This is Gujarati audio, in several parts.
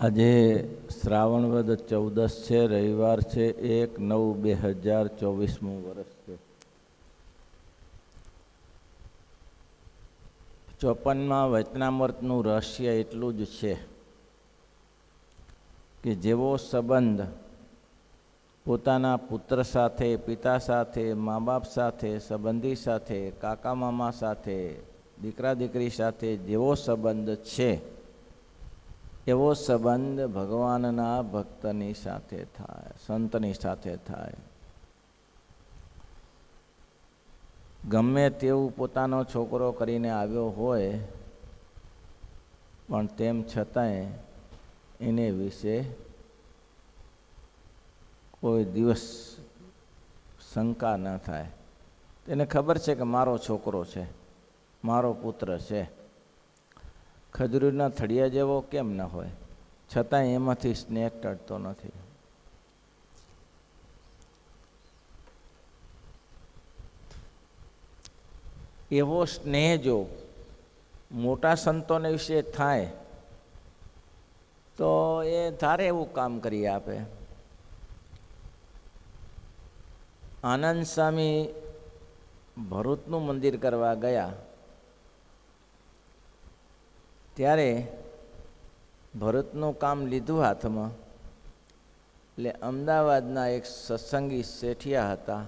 આજે શ્રાવણ વદ 14 છે, રવિવાર છે, 1/9/2024 વર્ષ છે. 54માં વચનામૃતનું રહસ્ય એટલું જ છે કે જેવો સંબંધ પોતાના પુત્ર સાથે, પિતા સાથે, મા બાપ સાથે, સંબંધી સાથે, કાકા મામા સાથે, દીકરા દીકરી સાથે જેવો સંબંધ છે, એવો સંબંધ ભગવાનના ભક્તની સાથે થાય, સંતની સાથે થાય. ગમે તેવું પોતાનો છોકરો કરીને આવ્યો હોય, પણ તેમ છતાંય એને વિશે કોઈ દિવસ શંકા ન થાય. તેને ખબર છે કે મારો છોકરો છે, મારો પુત્ર છે. ખજૂરીના થળિયા જેવો કેમ ન હોય, છતાંય એમાંથી સ્નેહ ટળતો નથી. એવો સ્નેહ જો મોટા સંતોને વિશે થાય તો એ ધારે એવું કામ કરી આપે. આનંદ સ્વામી ભરૂચનું મંદિર કરવા ગયા ત્યારે ભરૂચનું કામ લીધું હાથમાં, એટલે અમદાવાદના એક સત્સંગી શેઠિયા હતા.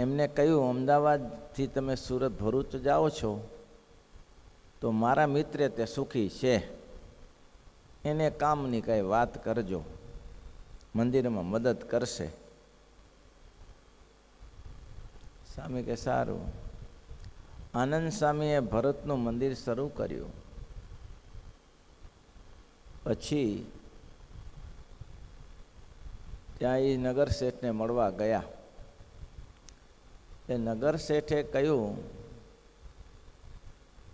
એમને કહ્યું, અમદાવાદથી તમે સુરત ભરૂચ જાઓ છો તો મારા મિત્રે તે સુખી છે, એને કામની કંઈ વાત કરજો, મંદિરમાં મદદ કરશે. સ્વામી કે સારું. આનંદ સ્વામીએ ભરતનું મંદિર શરૂ કર્યું. પછી ત્યાં એ નગર શેઠને મળવા ગયા. એ નગર શેઠે કહ્યું,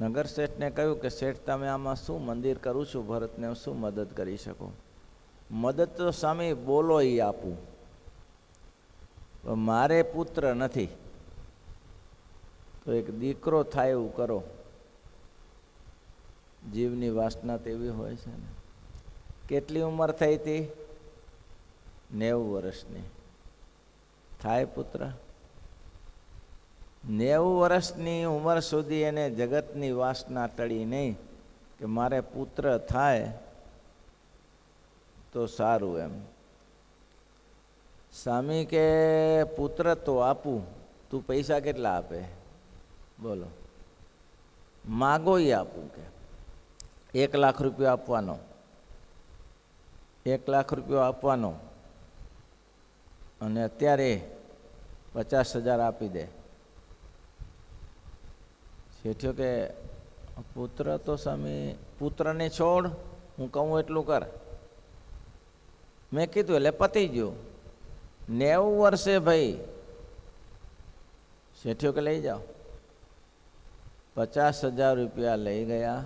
નગર શેઠને કહ્યું કે શેઠ તમે આમાં શું મંદિર કરું છું ભરતને શું મદદ કરી શકો? મદદ તો સ્વામી બોલો એ આપું, મારે પુત્ર નથી તો એક દીકરો થાય એવું કરો. જીવની વાસના તેવી હોય છે ને. કેટલી ઉંમર થઈ હતી? 90 વર્ષની. થાય પુત્ર? 90 વર્ષની ઉંમર સુધી એને જગતની વાસના ટળી નહીં કે મારે પુત્ર થાય તો સારું એમ. સ્વામી કે પુત્ર તો આપું, તું પૈસા કેટલા આપે બોલો? માગો એ આપું કે 1 લાખ રૂપિયા આપવાનો, 1 લાખ રૂપિયા આપવાનો અને અત્યારે 50,000 આપી દે. શેઠિયો કે પુત્ર તો સ્વામી, પુત્રને છોડ, હું કહું એટલું કર. મેં કીધું એટલે પતી ગયું. 90 વર્ષે ભાઈ. શેઠિયો કે લઈ જાઓ. 50,000 રૂપિયા લઈ ગયા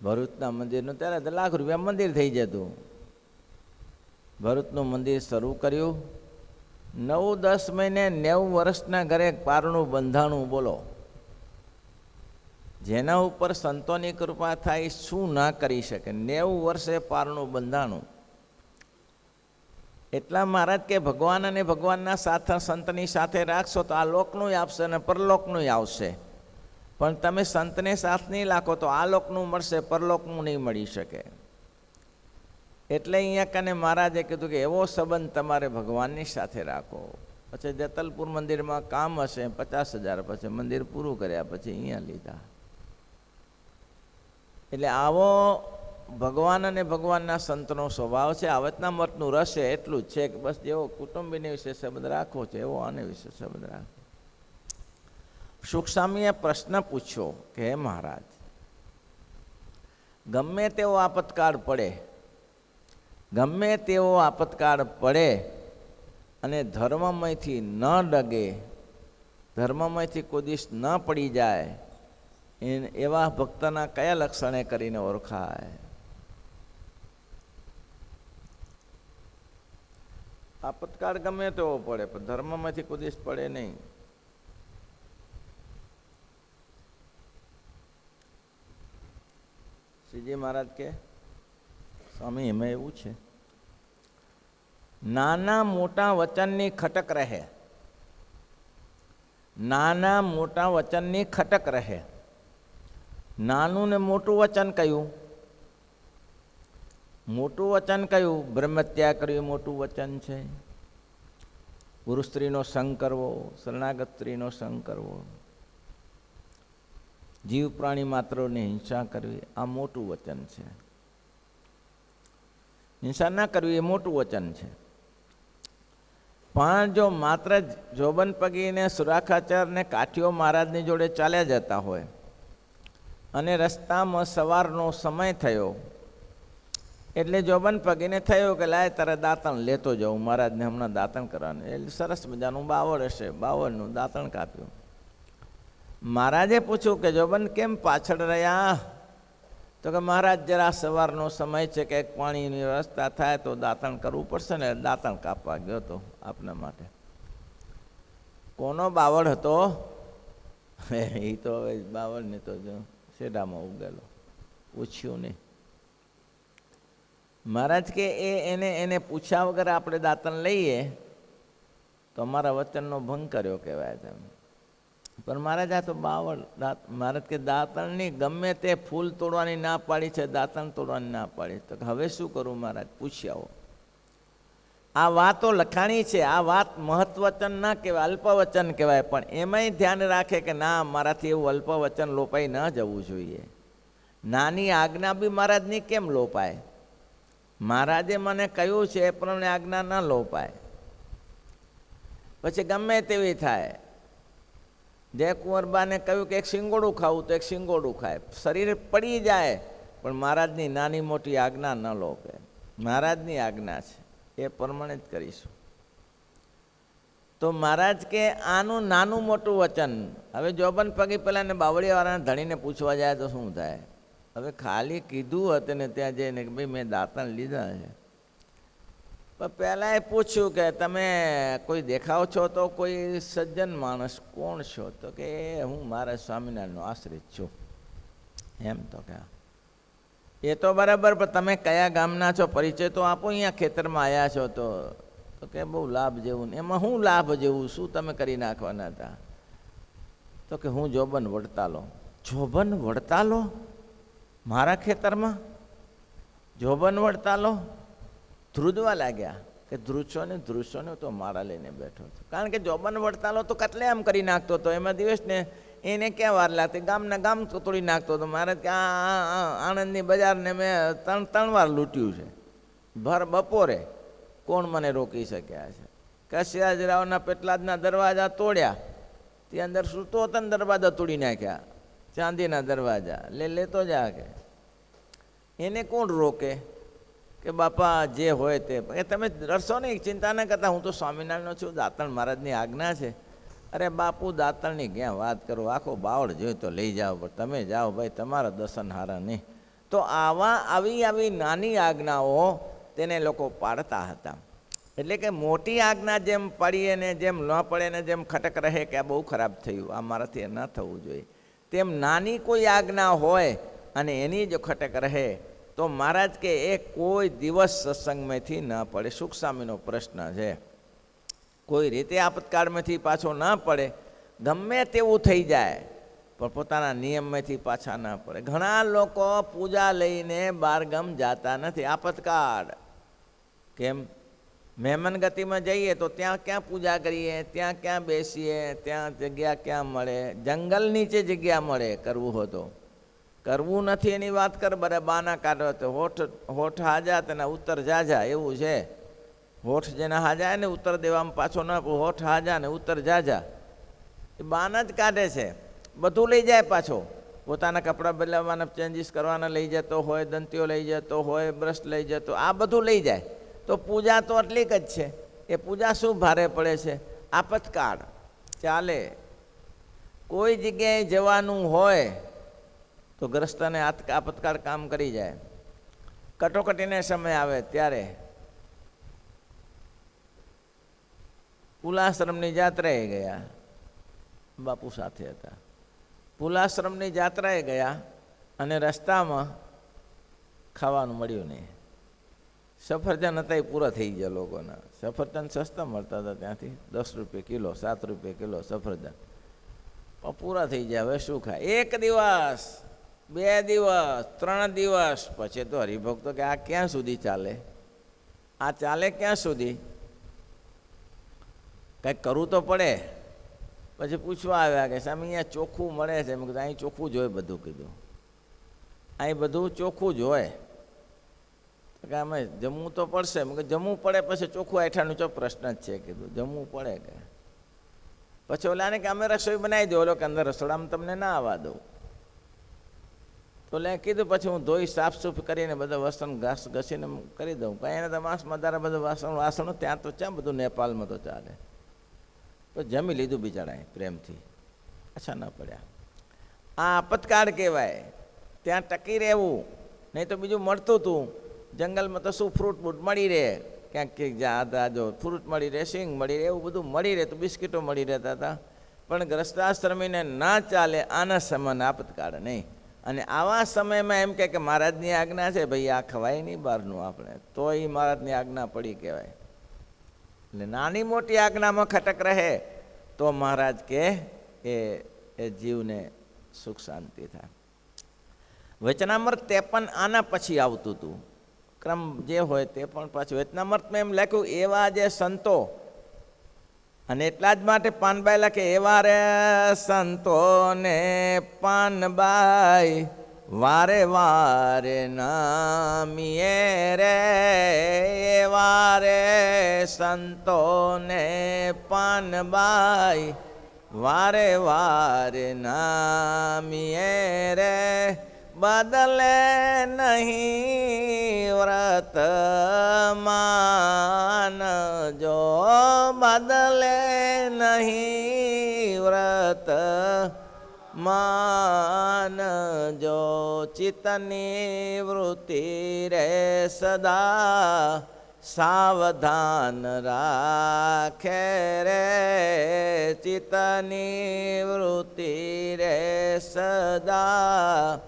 ભરૂચના મંદિરનું. ત્યારે તો લાખ રૂપિયા મંદિર થઈ જતું. ભરૂચનું મંદિર શરૂ કર્યું. 9-10 મહિને 90 વર્ષના ઘરે પારણું બંધાણું. બોલો, જેના ઉપર સંતોની કૃપા થાય શું ના કરી શકે? 90 વર્ષે પારણું બંધાણું. એટલા મહારાજ કે ભગવાન અને ભગવાનના સાથે સંતની સાથે રાખશો તો આ લોકનું આપશે અને પરલોકનું આવશે. પણ તમે સંતને સાથ નહીં રાખો તો આ લોકનું મળશે, પરલોકનું નહીં મળી શકે. એટલે અહીંયા કને મહારાજે કીધું કે એવો સંબંધ તમારે ભગવાનની સાથે રાખો. પછી જેતલપુર મંદિરમાં કામ હશે, 50,000 પછી મંદિર પૂરું કર્યા પછી અહીંયા લીધા. એટલે આવો ભગવાન અને ભગવાનના સંતનો સ્વભાવ છે. આ વચનામૃતનું રહસ્ય એટલું જ છે કે બસ જેવો કુટુંબીની વિશે સંબંધ રાખવો છે એવો આને વિશે સંબંધ રાખવો. સુખસ્વામીએ પ્રશ્ન પૂછ્યો કે હે મહારાજ, ગમે તેવો આપતકાળ પડે, ગમે તેવો આપતકાળ પડે અને ધર્મમયથી ન ડગે, ધર્મમયથી કોઈ દિવસ ન પડી જાય, એવા ભક્તના કયા લક્ષણે કરીને ઓળખાય? આપતકાળ ગમે તેવો પડે પણ ધર્મમાંથી કોઈ દિવસ પડે નહીં. શ્રીજી મહારાજ કે સ્વામી એમાં એવું છે, નાના મોટા વચનની ખટક રહે, નાના મોટા વચનની ખટક રહે. નાનું ને મોટું વચન કયું? મોટું વચન કયું? બ્રહ્મત્યાગ કરવું મોટું વચન છે. ગુરુ સ્ત્રીનો સંગ કરવો, શરણાગત સ્ત્રીનો સંગ કરવો, જીવ પ્રાણી માત્રોની હિંસા કરવી, આ મોટું વચન છે. હિંસા ના કરવી એ મોટું વચન છે. પણ જો માત્ર જોબન પગીને સુરાખાચાર્યને કાઠીઓ મહારાજની જોડે ચાલ્યા જતા હોય અને રસ્તામાં સવારનો સમય થયો એટલે જોબન પગીને થયો કે લાય તારે દાંતણ લેતો જાઉં, મહારાજને હમણાં દાંતણ કરવાનું. એટલે સરસ મજાનું બાવળ હશે, બાવળનું દાંતણ કાપ્યું. મહારાજે પૂછ્યું કે જોબન કેમ પાછળ રહ્યા? તો કે મહારાજ જરા સવારનો સમય છે, કે પાણીની વ્યવસ્થા થાય તો દાંતણ કરવું પડશે ને, દાંતણ કાપવા ગયો હતો આપના માટે. કોનો બાવળ હતો? એ તો હવે બાવળને તો જો શેઢામાં ઉગેલો, પૂછ્યું નહીં. મહારાજ કે એને પૂછ્યા વગર આપણે દાંતણ લઈએ તો અમારા વચનનો ભંગ કર્યો કહેવાય છે. પણ મહારાજ આ તો બાવળ મહારાજ કે દાંતણની ગમે તે ફૂલ તોડવાની ના પાડી છે, દાંતણ તોડવાની ના પાડી. તો હવે શું કરું મહારાજ? પૂછી આવો. આ વાતો લખાણી છે, આ વાત મહત્વચન ના કહેવાય, અલ્પવચન કહેવાય. પણ એમાંય ધ્યાન રાખે કે ના, મારાથી એવું અલ્પવચન લોપાઈ ન જવું જોઈએ. નાની આજ્ઞા બી મહારાજની કેમ લોપાય? મહારાજે મને કહ્યું છે એ પ્રમાણે આજ્ઞા ન લોપાય. પછી ગમે તેવી થાય. જય કુંવરબાને કહ્યું કે એક શિંગોડું ખાવું તો એક શિંગોડું ખાય, શરીર પડી જાય, પણ મહારાજની નાની મોટી આજ્ઞા ન લોપે. મહારાજની આજ્ઞા છે એ પ્રમાણે જ કરીશું. તો મહારાજ કે આનું નાનું મોટું વચન. હવે જોબન પગી પેલા ને બાવળીવાળાના ધણીને પૂછવા જાય તો શું થાય? હવે ખાલી કીધું હતું ને ત્યાં જઈને કે ભાઈ મેં દાંતણ લીધા છે, પણ પહેલાં એ પૂછ્યું કે તમે કોઈ દેખાવ છો તો કોઈ સજ્જન માણસ કોણ છો? તો કે હું મારા સ્વામિનારાયણનો આશ્રિત છું. એમ તો કે એ તો બરાબર, પણ તમે કયા ગામના છો? પરિચય તો આપો. અહીંયા ખેતરમાં આવ્યા છો તો કે બહુ લાભ જેવું ને. એમાં શું લાભ જેવું? શું તમે કરી નાખવાના હતા? તો કે હું જોબન વડતાલો. જોબન વડતાલો? મારા ખેતરમાં જોબન વડતાલો? ધ્રુજવા લાગ્યા કે ધ્રુજો ને તો મારા લઈને બેઠો હતો. કારણ કે જોબન વડતાલો તો કટલે આમ કરી નાખતો હતો. એમાં દિવસને એને ક્યાં વાર લાગતી? ગામના ગામ તોડી નાખતો હતો. મારે ત્યાં આણંદની બજારને મેં ત્રણ વાર લૂંટ્યું છે ભર બપોરે. કોણ મને રોકી શક્યા છે? કશિયાજરાવના પેટલાદના દરવાજા તોડ્યા, ત્યાં અંદર સૂતો હતો ને દરવાજા તોડી નાખ્યા, ચાંદીના દરવાજા. લેતો જા કે એને કોણ રોકે? કે બાપા જે હોય તે. તમે ડરશો નહીં, ચિંતા ન કરતા, હું તો સ્વામિનારાયણનો છું, દાંતણ મહારાજની આજ્ઞા છે. અરે બાપુ, દાંતણની ક્યાં વાત કરો, આખો બાવળ જોઈ તો લઈ જાઓ, પણ તમે જાઓ ભાઈ, તમારા દર્શન હારા નહીં. તો આવી નાની આજ્ઞાઓ તેને લોકો પાડતા હતા. એટલે કે મોટી આજ્ઞા જેમ પડીએ ને જેમ ન પડે ને જેમ ખટક રહે કે આ બહુ ખરાબ થયું, આ મારાથી ન થવું જોઈએ, તેમ નાની કોઈ આજ્ઞા હોય અને એની જો ખટક રહે તો મહારાજ કે એ કોઈ દિવસ સત્સંગમાંથી ન પડે. સુખસ્વામીનો પ્રશ્ન છે. કોઈ રીતે આપતકાળમાંથી પાછો ન પડે, ગમે તેવું થઈ જાય, પણ પોતાના નિયમમાંથી પાછા ન પડે. ઘણા લોકો પૂજા લઈને બહારગામ જાતા નથી. આપતકાળ કેમ? મહેમાન ગતિમાં જઈએ તો ત્યાં ક્યાં પૂજા કરીએ, ત્યાં ક્યાં બેસીએ, ત્યાં જગ્યા ક્યાં મળે? જંગલ નીચે જગ્યા મળે કરવું હોય તો. કરવું નથી એની વાત કર, બરે બાના કાઢો તો હોઠ હાજા તેના ઉત્તર જાજા, એવું છે. હોઠ જેના હાજા ને ઉત્તર દેવામાં પાછો ન, હોઠ હાજા ને ઉત્તર જાજા, એ બાના જ કાઢે છે. બધું લઈ જાય પાછો. પોતાના કપડાં બદલાવાના ચેન્જીસ કરવાના લઈ જતો હોય, દંતીઓ લઈ જતો હોય, બ્રશ લઈ જતો, આ બધું લઈ જાય. તો પૂજા તો એટલીક જ છે. એ પૂજા શું ભારે પડે છે? આપતકાળ ચાલે. કોઈ જગ્યાએ જવાનું હોય તો ગ્રસ્તને આપતકાળ કામ કરી જાય. કટોકટીને સમય આવે ત્યારે પુલાશ્રમની જાત્રાએ ગયા, બાપુ સાથે હતા. પુલાશ્રમની જાત્રાએ ગયા અને રસ્તામાં ખાવાનું મળ્યું નહીં. સફરજન હતા એ પૂરા થઈ ગયા લોકોના. સફરજન સસ્તા મળતા હતા ત્યાંથી, 10 રૂપિયા કિલો, 7 રૂપિયા કિલો સફરજન. પણ પૂરા થઈ જાય, હવે શું ખાય? 1 દિવસ, 2 દિવસ, 3 દિવસ પછી તો હરિભક્તો કે આ ક્યાં સુધી ચાલે? આ ચાલે ક્યાં સુધી? કંઈક કરવું તો પડે. પછી પૂછવા આવ્યા કે સામે અહીંયા ચોખ્ખું મળે છે. મેં કીધું અહીં ચોખ્ખું જ હોય બધું. કીધું અહીં બધું ચોખ્ખું જ હોય. કે અમે જમવું તો પડશે. મેં કીધું જમવું પડે પછી ચોખ્ખું આઠાનું ચો પ્રશ્ન જ છે. કીધું જમવું પડે કે પછી ઓલાને કે અમે રસોઈ બનાવી દો. ઓલો કે અંદર રસોડામાં તમને ના આવવા દઉં. તો લે કીધું પછી હું ધોઈ સાફ સૂફ કરીને બધા વાસણ ઘસીને કરી દઉં. કાંઈ એને તો માંસ મધારા બધું વાસણો ત્યાં તો ક્યાં બધું નેપાળમાં તો ચાલે. તો જમી લીધું બિચારાએ પ્રેમથી, અચ્છા ન પડ્યા. આ આપતકાળ કહેવાય. ત્યાં ટકી રહેવું, નહીં તો બીજું મળતું હતું. જંગલમાં તો શું ફ્રૂટ બૂટ મળી રહે, ક્યાંક ક્યાંક જો ફ્રૂટ મળી રહે, સિંગ મળી રહે, એવું બધું મળી રહે. તો બિસ્કીટો મળી રહેતા હતા. પણ ગ્રસ્તાશ્રમીને ના ચાલે આના સમાન આપતકાળ નહીં. અને આવા સમયમાં એમ કે મહારાજની આજ્ઞા છે ભાઈ આ ખવાય નહીં બહારનું આપણે, તો એ મહારાજની આજ્ઞા પડી કહેવાય. એટલે નાની મોટી આજ્ઞામાં ખટક રહે તો મહારાજ કે એ જીવને સુખ શાંતિ થાય. વચનામૃત 53 આના પછી આવતું હતું. ક્રમ જે હોય તે પણ પાછું વચનામૃતમાં એમ લખ્યું એવા જે સંતો, અને એટલા જ માટે પાનબાઈ લખે એવા રે સંતોને પાનબાઈ વારે વારે નામીએ રે. એવા રે સંતોને પાનબાઈ વારે વારે નામીએ રે. બદલે નહીં વ્રત માન જો, બદલે નહીં વ્રત માન જો. ચિત્તની વૃત્તિ રે સદા સાવધાન રાખે રે. ચિત્તની વૃત્તિ રે સદા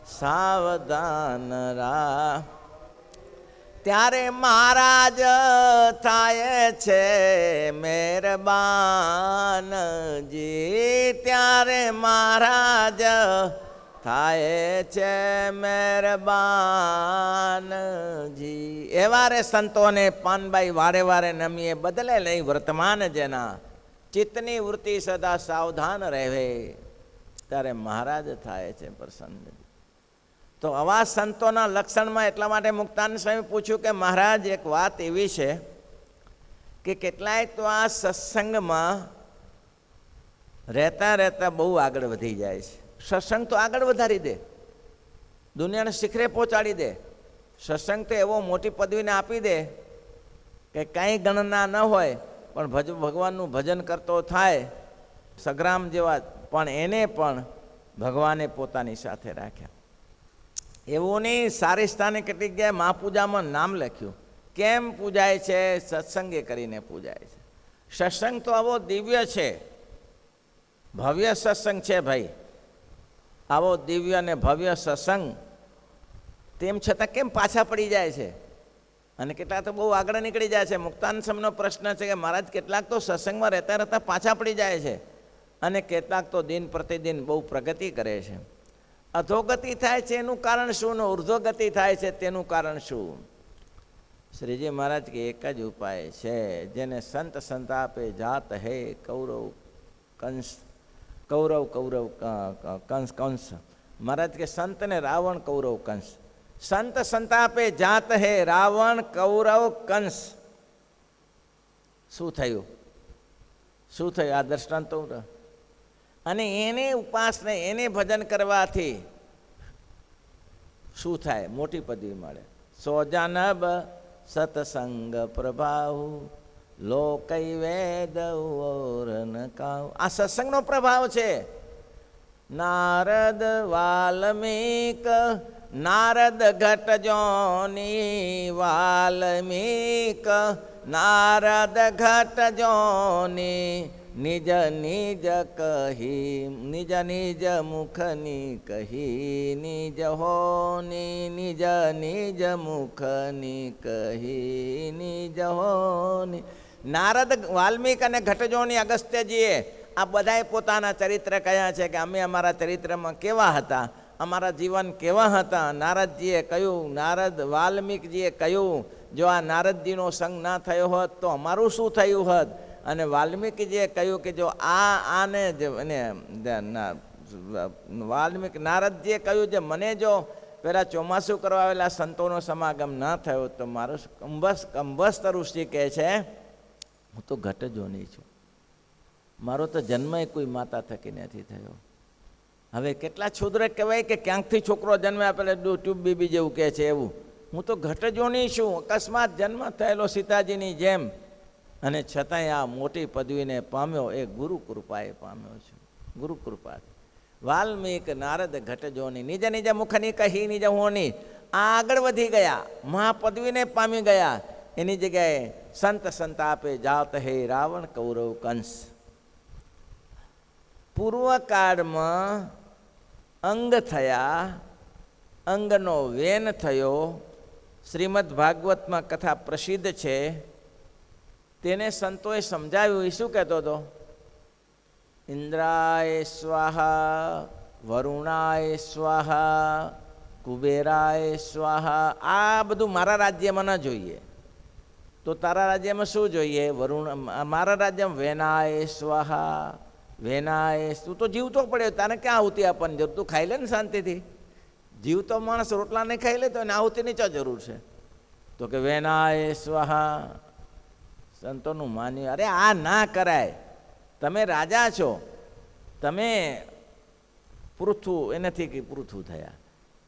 સાવધાન રા. ત્યારે મહારાજ થાય છે મહેરબાનજી. ત્યારે મહારાજ થાય છે મહેરબાનજી. એવા રે સંતોને પાનબાઈ વારે વારે નમીએ, બદલે નહીં વર્તમાન જેના. ચિત્તની વૃત્તિ સદા સાવધાન રહે, ત્યારે મહારાજ થાય છે પ્રસન્ન. તો આવા સંતોના લક્ષણમાં એટલા માટે મુક્તાનંદ સ્વામી પૂછ્યું કે મહારાજ એક વાત એવી છે કે કેટલાય તો આ સત્સંગમાં રહેતા રહેતા બહુ આગળ વધી જાય છે. સત્સંગ તો આગળ વધારી દે, દુનિયાને શિખરે પહોંચાડી દે. સત્સંગ તો એવો મોટી પદવીને આપી દે કે કાંઈ ગણના ન હોય, પણ ભગવાનનું ભજન કરતો થાય સગ્રામ જેવા, પણ એને પણ ભગવાને પોતાની સાથે રાખ્યા. એવું નહીં, સારી સ્થાને કેટલીક જગ્યાએ મહાપૂજામાં નામ લખ્યું. કેમ પૂજાય છે? સત્સંગે કરીને પૂજાય છે. સત્સંગ તો આવો દિવ્ય છે, ભવ્ય સત્સંગ છે ભાઈ. આવો દિવ્ય અને ભવ્ય સત્સંગ, તેમ છતાં કેમ પાછા પડી જાય છે? અને કેટલાક તો બહુ આગળ નીકળી જાય છે. મુક્તાનંદ સ્વામીનો પ્રશ્ન છે કે મહારાજ કેટલાક તો સત્સંગમાં રહેતા રહેતા પાછા પડી જાય છે, અને કેટલાક તો દિન પ્રતિદિન બહુ પ્રગતિ કરે છે. અધોગતિ થાય છે એનું કારણ શું? ઉર્ધ્વગતિ થાય છે તેનું કારણ શું? શ્રીજી મહારાજ કે એક જ ઉપાય છે, જેને સંત સંતાપે જાત હે કૌરવ કંસ. કૌરવ કંસ. મહારાજ કે સંતને રાવણ કૌરવ કંસ. સંત સંતાપે જાત હે રાવણ કૌરવ કંસ. શું થયું? શું થયું? આ દ્રષ્ટાંત તો. અને એને ઉપાસને, એને ભજન કરવાથી શું થાય? મોટી પદવી મળે. સોજાનબ સતસંગ પ્રભાવ લોકૈ વેદ ઓરન કાવ. આ સત્સંગનો પ્રભાવ છે. નારદ વાલ્મીક, નારદ ઘટ જોની વાલ્મીક, નારદ ઘટ જોની નિજ નિજ કહી નિજ નિજ મુખની કહી નિજ હોની નિજ નિજ મુખની કહી નિજ હોની. નારદ, વાલ્મીક અને ઘટજોની, અગસ્ત્યજીએ આ બધાએ પોતાના ચરિત્ર કહ્યા છે કે અમે અમારા ચરિત્રમાં કેવા હતા, અમારા જીવન કેવા હતા. નારદજીએ કહ્યું, નારદ વાલ્મીકજીએ કહ્યું જો આ નારદજીનો સંગ ના થયો હોત તો અમારું શું થયું હોત. અને વાલ્મીકીજીએ કહ્યું કે જો આને વાલ્મીક નારદજીએ કહ્યું જે મને જો પેલા ચોમાસું કરવા આવેલા સંતોનો સમાગમ ના થયો તો મારું કંબસ્ત ઋષિ કહે છે હું તો ઘટજોની છું, મારો તો જન્મ કોઈ માતા થકી નથી થયો. હવે કેટલા છોદરે કહેવાય કે ક્યાંકથી છોકરો જન્મે આપેલે ટ્યુબ બીબી જેવું કહે છે એવું. હું તો ઘટજોની છું, અકસ્માત જન્મ થયેલો સીતાજીની જેમ, અને છતાંય આ મોટી પદવીને પામ્યો એ ગુરુ કૃપાએ પામ્યો છું. ગુરુ કૃપા. વાલ્મીક નારદ ઘટજોની નિજ નિજ મુખની કહી નિજ હોની. આગળ વધી ગયા, મહાપદવીને પામી ગયા. એની જગ્યાએ સંત સંતાપે જાત હે રાવણ કૌરવ કંસ. પૂર્વકાળમાં અંગ થયા, અંગનો વેન થયો. શ્રીમદ ભાગવતમાં કથા પ્રસિદ્ધ છે. તેને સંતોએ સમજાવ્યું. એ શું કહેતો હતો? ઇન્દ્રાય સ્વાહા, વરુણાય સ્વાહા, કુબેરાય સ્વાહા. આ બધું મારા રાજ્યમાં ન જોઈએ તો તારા રાજ્યમાં શું જોઈએ? વરુણ. મારા રાજ્યમાં વેનાય સ્વાહા, વેનાય. તું તો જીવતો પડ્યો, તારે ક્યાં આહુતિ આપવાની જરૂર? તું ખાઈ લે ને શાંતિથી. જીવતો માણસ રોટલા નહીં ખાઈ લે તો એને આહુતિની ચા જરૂર છે? તો કે વેનાય સ્વાહા. સંતોનું માન્યું, અરે આ ના કરાય. તમે રાજા છો, તમે પૃથ્વું એનાથી કે પૃથ્વું થયા.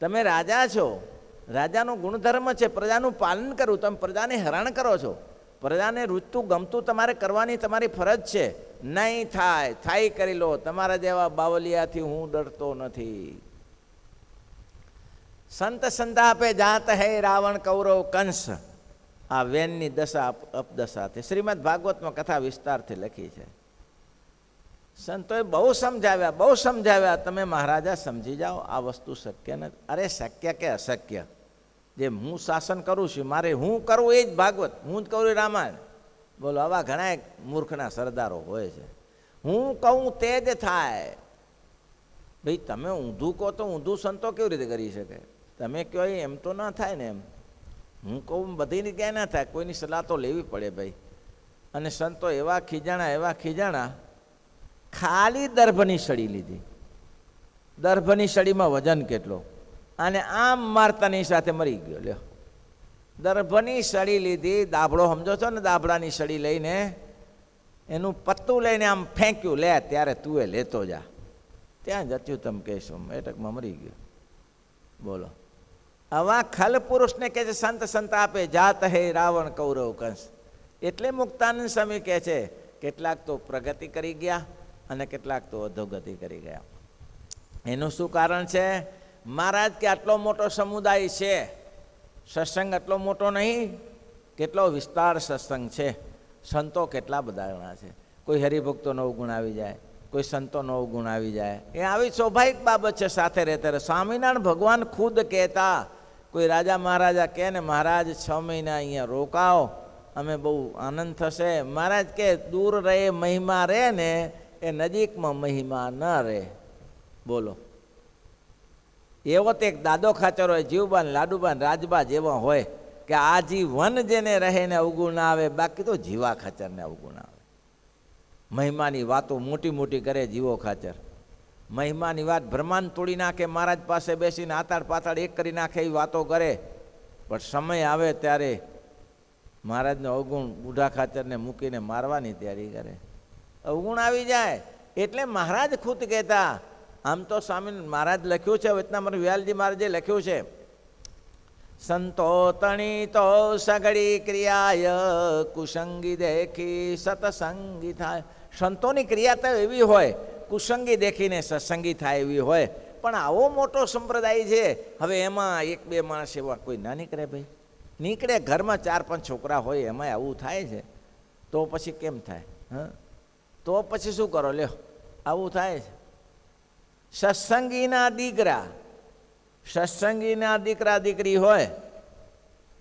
તમે રાજા છો, રાજાનો ગુણધર્મ છે પ્રજાનું પાલન કરવું. તમે પ્રજાને હેરાન કરો છો. પ્રજાને રૂચતું ગમતું તમારે કરવાની તમારી ફરજ છે. નહીં થાય, થાય કરી લો. તમારા જેવા બાવલિયાથી હું ડરતો નથી. સંત સંતાપે જાત હે રાવણ કૌરવ કંસ. આ વેનની દશા અપદશાથી શ્રીમદ ભાગવતમાં કથા વિસ્તારથી લખી છે. સંતોએ બહુ સમજાવ્યા, બહુ સમજાવ્યા. તમે મહારાજા સમજી જાઓ, આ વસ્તુ શક્ય નથી. અરે શક્ય કે અશક્ય? જે હું શાસન કરું છું, મારે હું કરું એ જ ભાગવત, હું જ કરું રામાયણ. બોલો, આવા ઘણા મૂર્ખના સરદારો હોય છે. હું કહું તે જ થાય. ભાઈ તમે ઊંધું કહો તો ઊંધું સંતો કેવી રીતે કરી શકે? તમે કહો એમ તો ના થાય ને. એમ હું કહું બધીની ક્યાંય ના થાય. કોઈની સલાહ તો લેવી પડે ભાઈ. અને સંતો એવા ખીજાણા, એવા ખીજાણા, ખાલી દર્ભની સળી લીધી. દર્ભની સળીમાં વજન કેટલો, અને આમ મારતાની સાથે મરી ગયો. લ્યો, દર્ભની સળી લીધી. દાભડો સમજો છો ને? દાભડાની સળી લઈને એનું પત્તું લઈને આમ ફેંક્યું. લે ત્યારે તું એ લેતો જા. ત્યાં જત્યું તમે કહેશો એટકમાં મરી ગયો. બોલો, આવા ખલ પુરુષને કહે છે સંત સંતાપે જાત હે રાવણ કૌરવ કંસ. એટલે મુક્તાનંદ સ્વામી કહે છે કેટલાક તો પ્રગતિ કરી ગયા અને કેટલાક તો અધોગતિ કરી ગયા. એનું શું કારણ છે? મહારાજ કે આટલો મોટો સમુદાય છે, સત્સંગ આટલો મોટો નહીં, કેટલો વિસ્તાર સત્સંગ છે. સંતો કેટલા બધા ગણા છે. કોઈ હરિભક્તો નવ ગુણ આવી જાય, કોઈ સંતો નવ ગુણ આવી જાય. એ આવી સ્વાભાવિક બાબત છે સાથે રહેતા. સ્વામિનારાયણ ભગવાન ખુદ કહેતા, કોઈ રાજા મહારાજા કહે ને મહારાજ 6 મહિના અહીંયા રોકાઓ, અમે બહુ આનંદ થશે. મહારાજ કે દૂર રહે મહિમા રહે ને એ નજીકમાં મહિમા ન રહે. બોલો, એવો તો એક દાદો ખાચર હોય, જીવબાન લાડુબાન રાજબા જેવા હોય કે આ જીવન જેને રહે ને અવગુણ ના આવે, બાકી તો જીવા ખાચરને અવગુણ આવે. મહિમાની વાતો મોટી મોટી કરે જીવો ખાચર. મહિમાની વાત બ્રહ્માંડ તોડી નાખે, મહારાજ પાસે બેસીને આતાડ પાતાડ એક કરી નાખે એવી વાતો કરે. પણ સમય આવે ત્યારે મહારાજનો અવગુણ બુઢા ખાચરને મૂકીને મારવાની તૈયારી કરે. અવગુણ આવી જાય એટલે મહારાજ ખુદ કહેતા. આમ તો સ્વામી મહારાજ લખ્યું છે, વેતનામર વ્યાલજી મહારાજે લખ્યું છે, સંતો તણી તો સગડી ક્રિયાય કુસંગી દેખી સતસંગી થાય. સંતોની ક્રિયા તો એવી હોય, કુસંગી દેખીને સત્સંગી થાય એવી હોય. પણ આવો મોટો સંપ્રદાય છે, હવે એમાં 1-2 માણસ એવા કોઈ ના નીકળે ભાઈ? નીકળે. ઘરમાં 4-5 છોકરા હોય એમાં આવું થાય છે તો પછી કેમ થાય? હા, તો પછી શું કરો લ્યો, આવું થાય છે. સત્સંગીના દીકરા દીકરી હોય,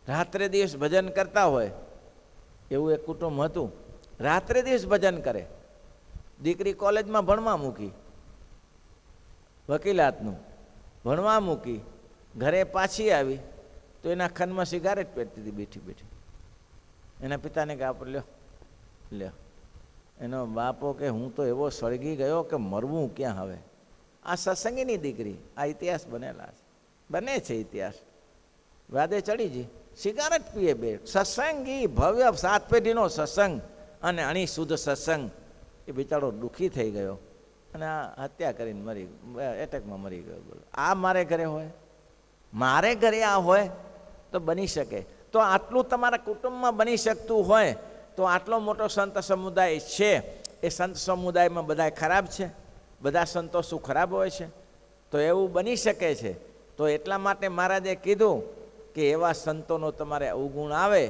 રાત્રે દિવસ ભજન કરતા હોય. એવું એક કુટુંબ હતું, રાત્રે દિવસ ભજન કરે. દીકરી કોલેજમાં ભણવા મૂકી, વકીલાતનું ભણવા મૂકી, ઘરે પાછી આવી તો એના ખનમાં સિગારેટ પહેરતી હતી બેઠી બેઠી. એના પિતાને કે આપણે લ્યો લ્યો. એનો બાપો કે હું તો એવો સળગી ગયો કે મરવું ક્યાં હવે. આ સત્સંગીની દીકરી, આ ઇતિહાસ બનેલા છે, બને છે ઇતિહાસ. વાદે ચડી જી, સિગારેટ પીએ બે. સત્સંગી ભવ્ય 7 પેઢીનો સત્સંગ અને અણી શુદ્ધ સત્સંગ. એ બિચારો દુઃખી થઈ ગયો અને આ હત્યા કરીને મરી, એટેકમાં મરી ગયો. બોલો, આ મારે ઘરે હોય, મારે ઘરે આ હોય તો બની શકે. તો આટલું તમારા કુટુંબમાં બની શકતું હોય તો આટલો મોટો સંત સમુદાય છે. એ સંત સમુદાયમાં બધા ખરાબ છે? બધા સંતો શું ખરાબ હોય છે? તો એવું બની શકે છે. તો એટલા માટે મહારાજે કીધું કે એવા સંતોનો તમારે અવગુણ આવે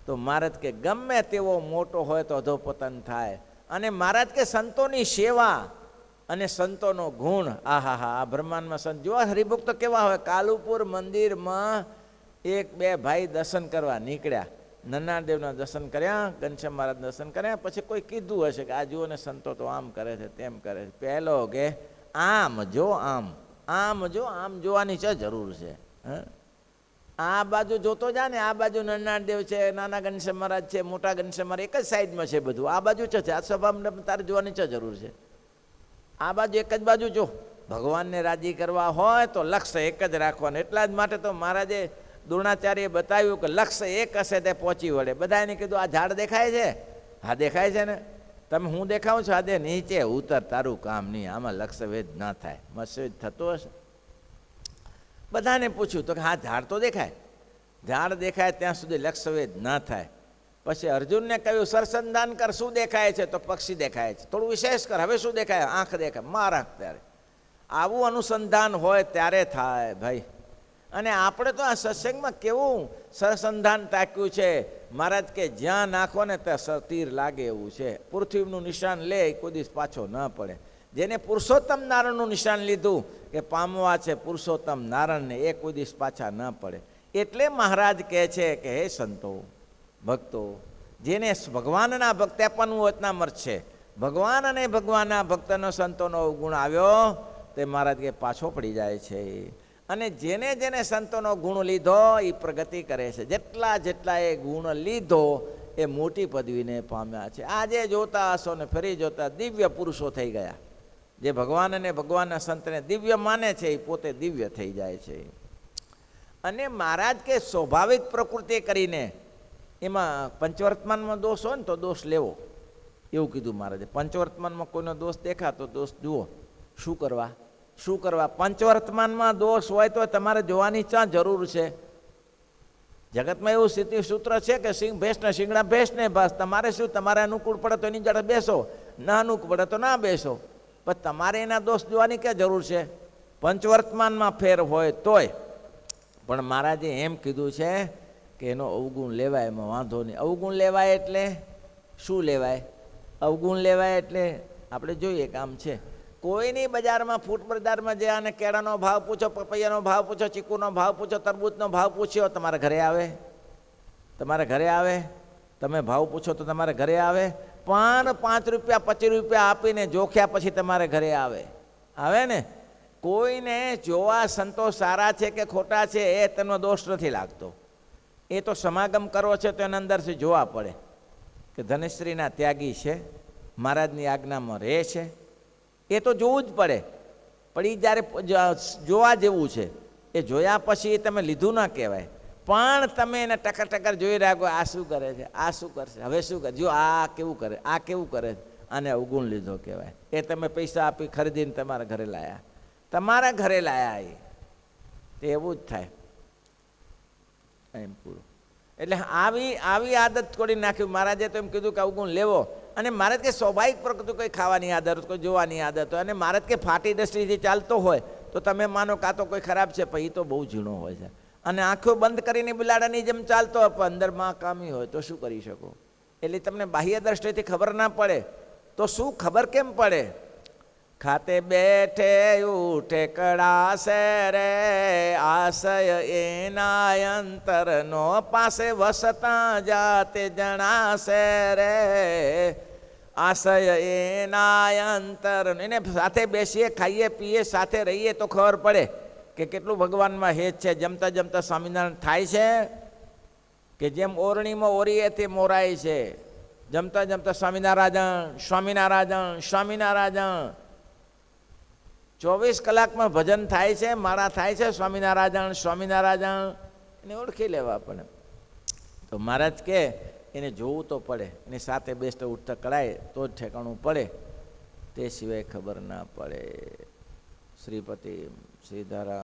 તો મહારાજ કે ગમે તેવો મોટો હોય તો અધોપતન થાય. અને મહારાજ કે સંતોની સેવા અને સંતોનો ગુણ, આહા આ બ્રહ્માંડમાં સંત જો હરિભક્ત તો કેવા હોય. કાલુપુર મંદિરમાં 1-2 ભાઈ દર્શન કરવા નીકળ્યા, નન્નાદેવના દર્શન કર્યા, ઘનશ્યામ મહારાજ દર્શન કર્યા. પછી કોઈ કીધું હશે કે આ જુઓ ને સંતો તો આમ કરે છે તેમ કરે છે. પહેલો કે આમ જો, આમ જો, આમ જોવાની છે જરૂર છે. આ બાજુ જોતો જા ને, આ બાજુ નન્નાદેવ છે, નાના ઘનશ્યામ મહારાજ છે, મોટા ઘનશ્યામ મહારાજ એક જ સાઈડમાં છે બધું. આ બાજુ છે આ સભામાં તારે જોવાની છે જરૂર છે. આ બાજુ એક જ બાજુ જો. ભગવાનને રાજી કરવા હોય તો લક્ષ્ય એક જ રાખવાનું. એટલા જ માટે તો મહારાજે દ્રોણાચાર્યએ બતાવ્યું કે લક્ષ્ય એક હશે તે પહોંચી વળે. બધાને કીધું આ ઝાડ દેખાય છે? હા દેખાય છે ને. તમે હું દેખાવું છું? આદે નીચે ઉતર, તારું કામ નહીં, આમાં લક્ષ્યભેદ ના થાય. મતભેદ થતો હશે? બધાને પૂછ્યું તો કે હા ઝાડ તો દેખાય, ઝાડ દેખાય ત્યાં સુધી લક્ષ્યભેદ ના થાય. પછી અર્જુનને કહ્યું સરસંધાન કર, શું દેખાય છે? તો પક્ષી દેખાય છે. થોડું વિશેષ કર, હવે શું દેખાય? આંખ દેખાય. માર આંખ. ત્યારે આવું અનુસંધાન હોય ત્યારે થાય ભાઈ. અને આપણે તો આ સત્સંગમાં કેવું સરસંધાન તાક્યું છે. મહારાજ કે જ્યાં નાખો ને ત્યાં તીર લાગે એવું છે. પૃથ્વીનું નિશાન લે કોઈ દિવસ પાછો ન પડે. જેને પુરુષોત્તમ નારાયણનું નિશાન લીધું કે પામવા છે પુરુષોત્તમ નારાયણને, એ કોઈ દિવસ પાછા ન પડે. એટલે મહારાજ કહે છે કે હે સંતો ભક્તો, જેને ભગવાનના ભક્ત 53 વચનામૃત છે, ભગવાન અને ભગવાનના ભક્તનો સંતોનો ગુણ આવ્યો તે મહારાજ કે પાછો પડી જાય છે. અને જેને જેને સંતોનો ગુણ લીધો એ પ્રગતિ કરે છે. જેટલા જેટલા એ ગુણ લીધો એ મોટી પદવીને પામ્યા છે. આજે જોતા હશો ને ફરી જોતા દિવ્ય પુરુષો થઈ ગયા. જે ભગવાન અને ભગવાનના સંતને દિવ્ય માને છે એ પોતે દિવ્ય થઈ જાય છે. અને મહારાજ કે સ્વાભાવિક પ્રકૃતિ કરીને એમાં પંચવર્તમાનમાં દોષ હોય ને તો દોષ લેવો, એવું કીધું મહારાજે. પંચવર્તમાનમાં કોઈનો દોષ દેખા તો દોષ જુઓ. શું કરવા? પંચવર્તમાનમાં દોષ હોય તો તમારે જોવાની ક્યાં જરૂર છે? જગતમાં એવું સ્થિતિ સૂત્ર છે કે સિંહ ભેંસને શિંગડા ભેંસને બસ. તમારે શું, તમારે અનુકૂળ પડે તો એની જોડે બેસો, ના અનુકૂળ પડે તો ના બેસો. પણ તમારે એના દોષ જોવાની ક્યાં જરૂર છે? પંચવર્તમાનમાં ફેર હોય તોય. પણ મહારાજે એમ કીધું છે કે એનો અવગુણ લેવાય, એમાં વાંધો નહીં. અવગુણ લેવાય એટલે શું લેવાય? અવગુણ લેવાય એટલે આપણે જોઈએ કામ છે. કોઈની બજારમાં ફૂટ બજારમાં જે આને કેળાનો ભાવ પૂછો, પપૈયાનો ભાવ પૂછો, ચીકુનો ભાવ પૂછો, તરબૂચનો ભાવ પૂછ્યો, તમારા ઘરે આવે? તમારા ઘરે આવે? તમે ભાવ પૂછો તો તમારા ઘરે આવે? પણ 5 રૂપિયા 25 રૂપિયા આપીને જોખ્યા પછી તમારે ઘરે આવે? આવે ને? કોઈને જોવા સંતો સારા છે કે ખોટા છે એ તેનો દોષ નથી લાગતો. એ તો સમાગમ કરવો છે તો એના અંદરથી જોવા પડે કે ધનેશ્રીના ત્યાગી છે, મહારાજની આજ્ઞામાં રહે છે, એ તો જોવું જ પડે. પણ એ જ્યારે જોવા જેવું છે, એ જોયા પછી એ તમે લીધું ના કહેવાય. પણ તમે એને ટકર ટકર જોઈ રાખો, આ શું કરે છે, આ શું કરશે, હવે શું કરે, જો આ કેવું કરે, આ કેવું કરે, આને અવગુણ લીધો કહેવાય. એ તમે પૈસા આપી ખરીદીને તમારા ઘરે લાયા, તમારા ઘરે લાયા, એ એવું જ થાય એમ પૂરું. એટલે આવી આદત છોડી નાખ્યું. મહારાજે તો એમ કીધું કે અવગુણ લેવો. અને મહારાજ કે સ્વાભાવિક પ્રકૃતિ, કોઈ ખાવાની આદત, કોઈ જોવાની આદત હોય. અને મહારાજ કે ફાટી દ્રષ્ટિથી ચાલતો હોય તો તમે માનો કાં તો કોઈ ખરાબ છે, પણ એ તો બહુ ઝીણો હોય છે. અને આંખો બંધ કરીને બિલાડાની જેમ ચાલતો હોય પણ અંદરમાં કામી હોય તો શું કરી શકો? એટલે તમને બાહ્ય દ્રષ્ટિથી ખબર ના પડે તો શું ખબર કેમ પડે? ખાતે બેઠે ઉઠે કળાશે રે, આશય એના અંતરનો પાસે વસતા જાતે જણાશે રે, આશય એના અંતર. એને સાથે બેસીએ, ખાઈએ પીએ, સાથે રહીએ તો ખબર પડે કે કેટલું ભગવાનમાં હેત છે. જમતા જમતા સ્વામિનારાયણ થાય છે કે જેમ ઓરણીમાં ઓરીએ તે મોરાય છે. જમતા જમતા સ્વામિનારાયણ સ્વામિનારાયણ સ્વામિનારાયણ. 24 કલાકમાં ભજન થાય છે, માળા થાય છે, સ્વામિનારાયણ સ્વામિનારાયણ. એને ઓળખી લેવા આપણે. તો મહારાજ કે એને જોવું તો પડે, એની સાથે બેસતા ઉઠતા કળાય તો જ ઠેકાણું પડે, તે સિવાય ખબર ના પડે. શ્રીપતિ શ્રીધરા